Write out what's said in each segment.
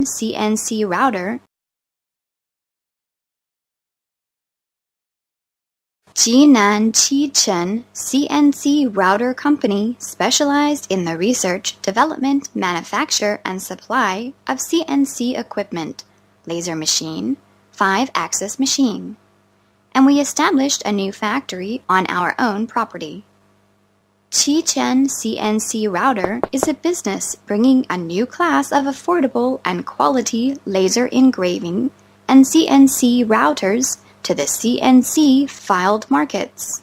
CNC router. Jinan Qichen CNC router company specialized in the research, development, manufacture, and supply of CNC equipment, laser machine, 5-axis machine. And we established a new factory on our own property. Qichen CNC router is a business bringing a new class of affordable and quality laser engraving and CNC routers to the CNC filed markets.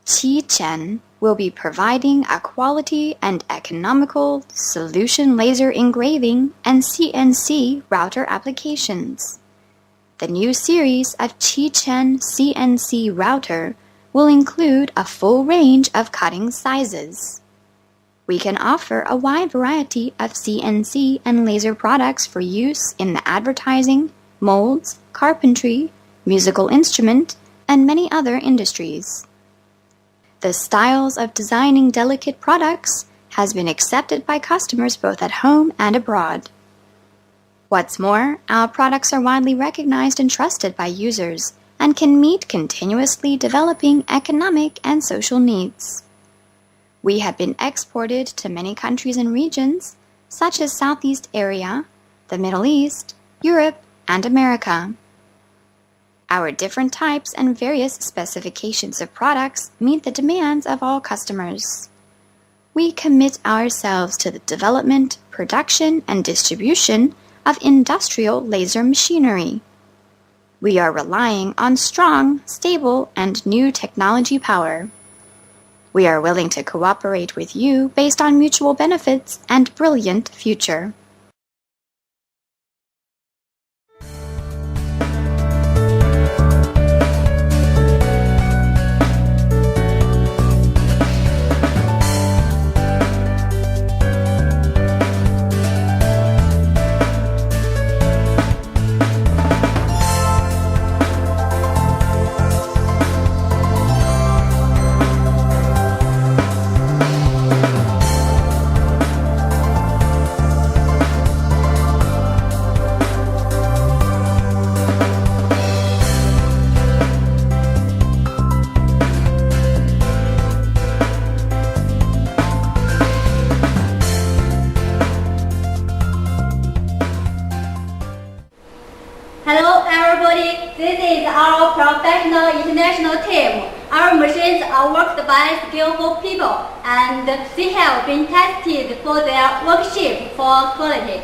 Qichen will be providing a quality and economical solution laser engraving and CNC router applications. The new series of Qichen CNC router will include a full range of cutting sizes. We can offer a wide variety of CNC and laser products for use in the advertising, molds, carpentry, musical instrument, and many other industries. The styles of designing delicate products has been accepted by customers both at home and abroad. What's more, our products are widely recognized and trusted by users and can meet continuously developing economic and social needs. We have been exported to many countries and regions, such as Southeast Asia, the Middle East, Europe, and America. Our different types and various specifications of products meet the demands of all customers. We commit ourselves to the development, production, and distribution of industrial laser machinery. We are relying on strong, stable, and new technology power. We are willing to cooperate with you based on mutual benefits and brilliant future. Hello everybody, this is our professional international team. Our machines are worked by skillful people and they have been tested for their workmanship for quality.